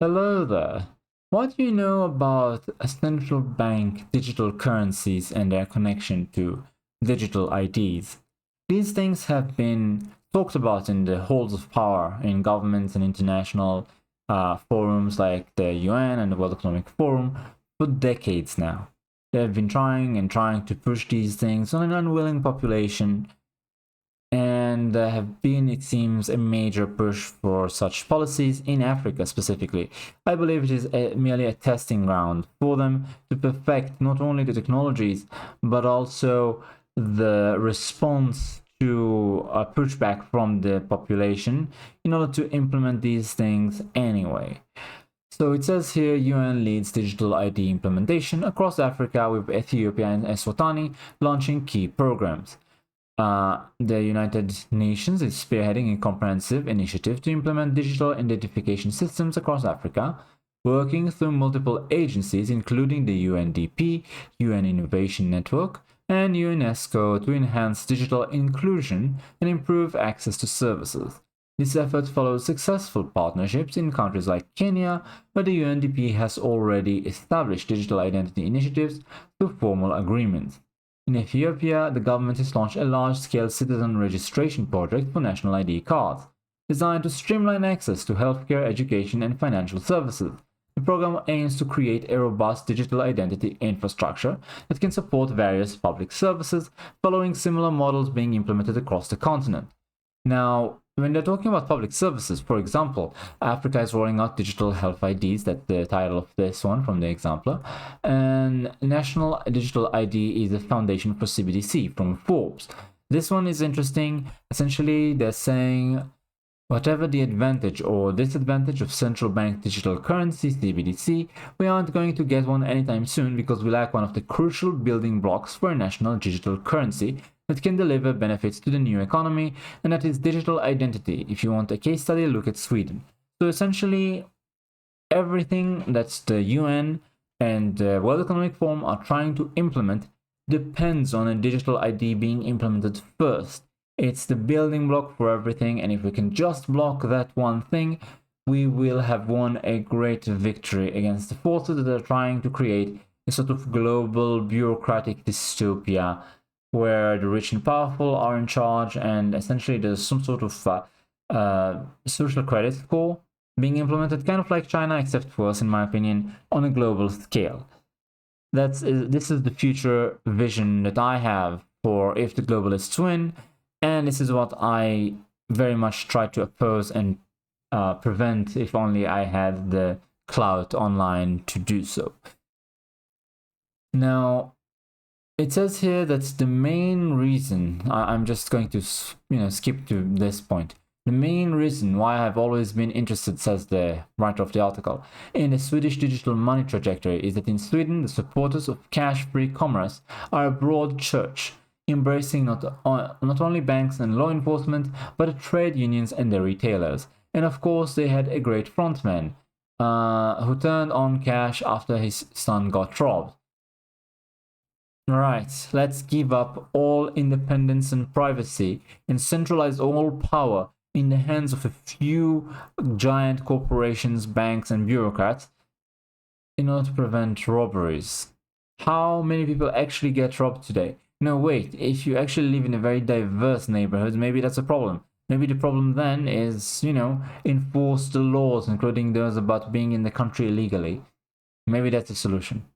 Hello there. What do you know about central bank digital currencies and their connection to digital IDs? These things have been talked about in the halls of power in governments and international forums like the UN and the World Economic Forum for decades now. They have been trying and trying to push these things on an unwilling population, and there have been, it seems, a major push for such policies in Africa specifically. I believe it is merely a testing ground for them to perfect not only the technologies but also the response to a pushback from the population in order to implement these things anyway. So it says here UN leads digital ID implementation across Africa, with Ethiopia and Eswatini launching key programs. The United Nations is spearheading a comprehensive initiative to implement digital identification systems across Africa, working through multiple agencies including the UNDP, UN Innovation Network, and UNESCO to enhance digital inclusion and improve access to services. This effort follows successful partnerships in countries like Kenya, where the UNDP has already established digital identity initiatives through formal agreements. In Ethiopia, the government has launched a large-scale citizen registration project for national ID cards, designed to streamline access to healthcare, education, and financial services. The program aims to create a robust digital identity infrastructure that can support various public services, following similar models being implemented across the continent. Now, when they're talking about public services, for example, Africa is rolling out digital health IDs, that's the title of this one from the exemplar, and National Digital ID is the foundation for CBDC from Forbes. This one is interesting. Essentially, they're saying whatever the advantage or disadvantage of central bank digital currency, CBDC, we aren't going to get one anytime soon because we lack one of the crucial building blocks for a national digital currency that can deliver benefits to the new economy, and that is digital identity. If you want a case study, look at Sweden. So essentially, everything that the UN and the World Economic Forum are trying to implement depends on a digital ID being implemented first. It's the building block for everything, and if we can just block that one thing, we will have won a great victory against the forces that are trying to create a sort of global bureaucratic dystopia where the rich and powerful are in charge, and essentially there's some sort of social credit score being implemented, kind of like China, except worse, in my opinion, on a global scale. This is the future vision that I have for if the globalists win, and this is what I very much try to oppose and prevent if only I had the clout online to do so. Now, it says here that the main reason, I'm just going to skip to this point. The main reason why I've always been interested, says the writer of the article, in the Swedish digital money trajectory is that in Sweden the supporters of cash-free commerce are a broad church, embracing not only banks and law enforcement, but the trade unions and the retailers. And of course they had a great frontman who turned on cash after his son got robbed. Right, let's give up all independence and privacy and centralize all power in the hands of a few giant corporations, banks, and bureaucrats in order to prevent robberies. How many people actually get robbed today? No, wait, if you actually live in a very diverse neighborhood, maybe that's a problem. Maybe the problem then is, enforce the laws, including those about being in the country illegally. Maybe that's a solution.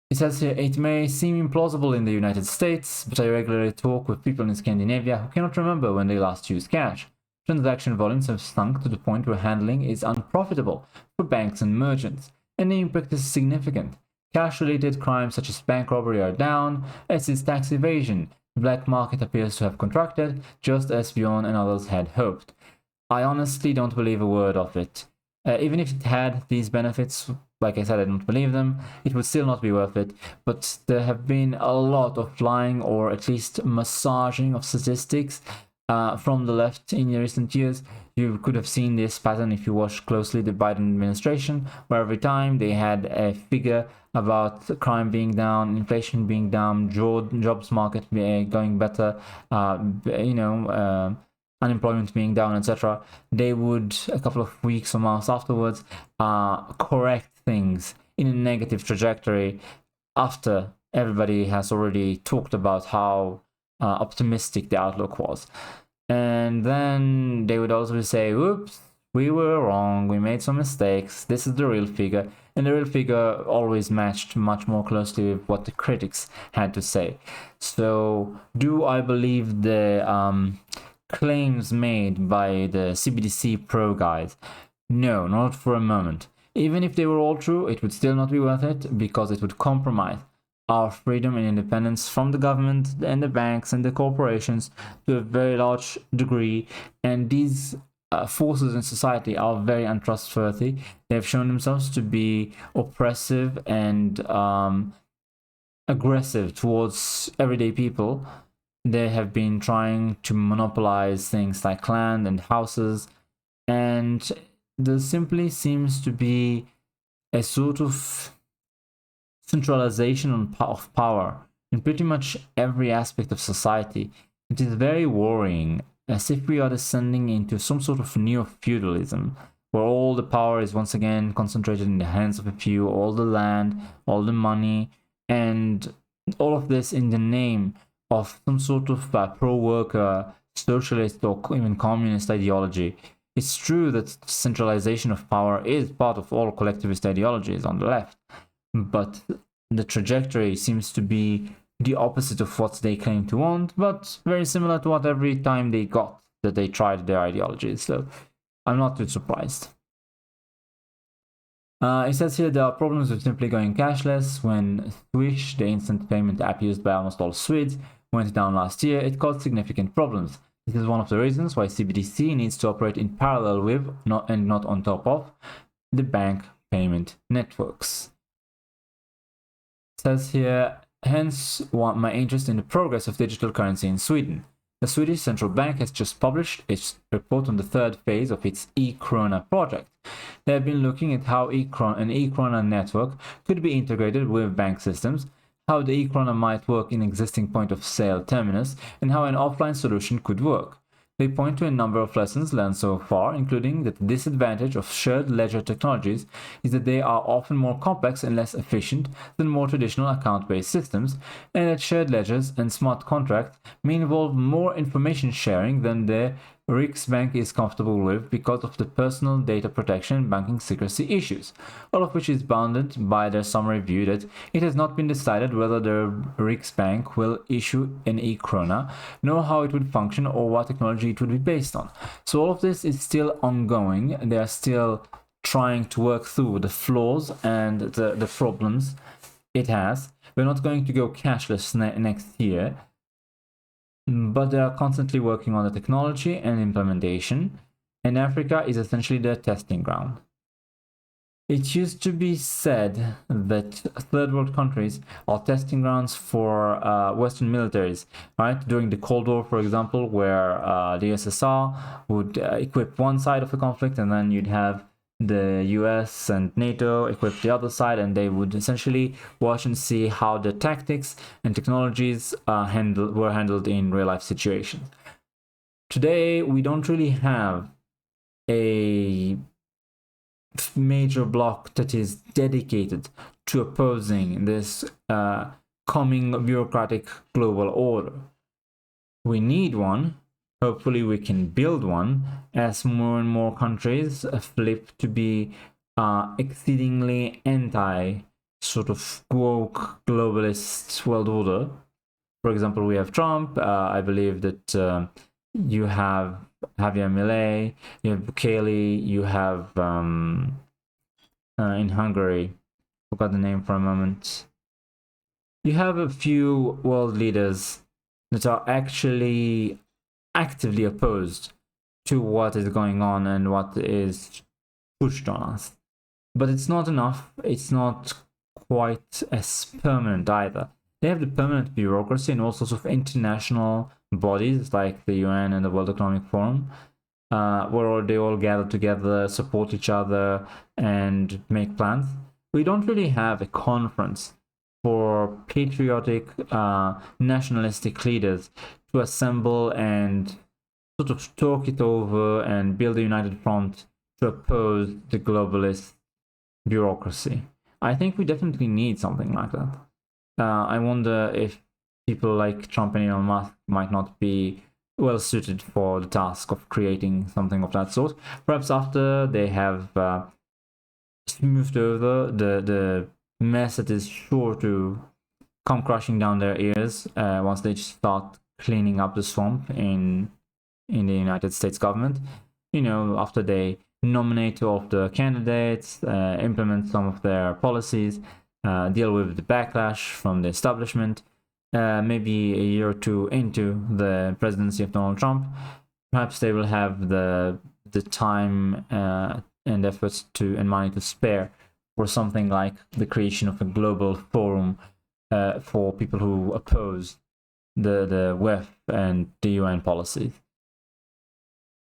It says here, it may seem implausible in the United States, but I regularly talk with people in Scandinavia who cannot remember when they last used cash. Transaction volumes have sunk to the point where handling is unprofitable for banks and merchants, and the impact is significant. Cash-related crimes such as bank robbery are down, as is tax evasion. The black market appears to have contracted, just as Bjorn and others had hoped. I honestly don't believe a word of it. Even if it had these benefits, like I said, I don't believe them, it would still not be worth it. But there have been a lot of lying, or at least massaging of statistics from the left in recent years. You could have seen this pattern if you watched closely the Biden administration, where every time they had a figure about crime being down, inflation being down, jobs market going better, unemployment being down, etc., they would, a couple of weeks or months afterwards, correct things in a negative trajectory after everybody has already talked about how optimistic the outlook was. And then they would also say, whoops, we were wrong, we made some mistakes, this is the real figure. And the real figure always matched much more closely with what the critics had to say. So do I believe the claims made by the CBDC pro guys? No, not for a moment. Even if they were all true, it would still not be worth it, because it would compromise our freedom and independence from the government and the banks and the corporations to a very large degree. And these forces in society are very untrustworthy. They have shown themselves to be oppressive and aggressive towards everyday people. They have been trying to monopolize things like land and houses, and there simply seems to be a sort of centralization of power in pretty much every aspect of society. It is very worrying, as if we are descending into some sort of neo-feudalism, where all the power is once again concentrated in the hands of a few, all the land, all the money, and all of this in the name of some sort of pro-worker, socialist, or even communist ideology. It's true that centralization of power is part of all collectivist ideologies on the left, but the trajectory seems to be the opposite of what they claim to want, but very similar to what every time they got that they tried their ideologies. So I'm not too surprised. It says here there are problems with simply going cashless. When Swish, the instant payment app used by almost all Swedes, went down last year, it caused significant problems. This is one of the reasons why CBDC needs to operate in parallel with, not on top of, the bank payment networks. It says here, hence my interest in the progress of digital currency in Sweden. The Swedish central bank has just published its report on the third phase of its e-krona project. They have been looking at how an e-krona network could be integrated with bank systems, how the e-krona might work in existing point-of-sale terminus, and how an offline solution could work. They point to a number of lessons learned so far, including that the disadvantage of shared ledger technologies is that they are often more complex and less efficient than more traditional account-based systems, and that shared ledgers and smart contracts may involve more information sharing than the Riksbank is comfortable with because of the personal data protection and banking secrecy issues, all of which is bounded by their summary view that it has not been decided whether the Riksbank will issue an e-krona, nor how it would function or what technology it would be based on. So all of this is still ongoing. They are still trying to work through the flaws and the problems it has. We're not going to go cashless next year, but they are constantly working on the technology and implementation, and Africa is essentially their testing ground. It used to be said that third world countries are testing grounds for Western militaries, right? During the Cold War, for example, where the USSR would equip one side of the conflict, and then you'd have the US and NATO equip the other side, and they would essentially watch and see how the tactics and technologies were handled in real life situations. Today, we don't really have a major bloc that is dedicated to opposing this coming bureaucratic global order. We need one. Hopefully we can build one as more and more countries flip to be exceedingly anti sort of woke globalist world order. For example, we have Trump. I believe that you have Javier Milei, you have Bukele, you have in Hungary, forgot the name for a moment. You have a few world leaders that are actually actively opposed to what is going on and what is pushed on us. But it's not enough. It's not quite as permanent either. They have the permanent bureaucracy and all sorts of international bodies like the UN and the World Economic Forum, where they all gather together, support each other, and make plans. We don't really have a conference for patriotic, nationalistic leaders to assemble and sort of talk it over and build a united front to oppose the globalist bureaucracy. I think we definitely need something like that. I wonder if people like Trump and Elon Musk might not be well suited for the task of creating something of that sort. Perhaps after they have smoothed over the mess that is sure to come crashing down their ears once they start cleaning up the swamp in the United States government. You know, after they nominate two of the candidates, implement some of their policies, deal with the backlash from the establishment. Maybe a year or two into the presidency of Donald Trump, perhaps they will have the time and efforts and money to spare for something like the creation of a global forum for people who oppose the WEF and the UN policies.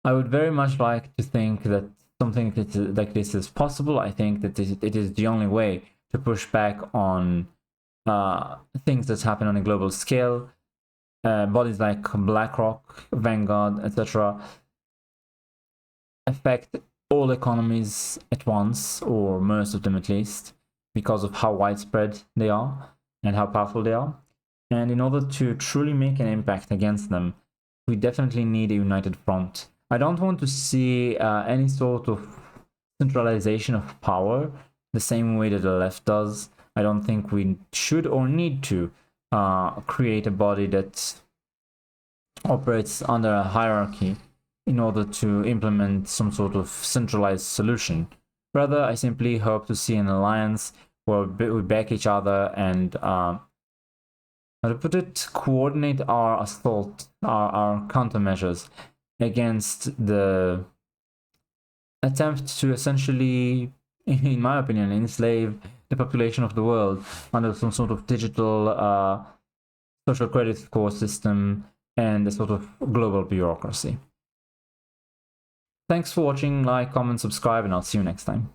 I would very much like to think that something like this is possible. I think that it is the only way to push back on things that happen on a global scale. Bodies like BlackRock, Vanguard, etc. affect all economies at once, or most of them at least, because of how widespread they are and how powerful they are. And in order to truly make an impact against them, we definitely need a united front. I don't want to see any sort of centralization of power the same way that the left does. I don't think we should or need to create a body that operates under a hierarchy in order to implement some sort of centralized solution. Rather, I simply hope to see an alliance where we back each other and, how to put it, coordinate our assault, our countermeasures against the attempt to essentially, in my opinion, enslave the population of the world under some sort of digital social credit score system and a sort of global bureaucracy. Thanks for watching, like, comment, subscribe, and I'll see you next time.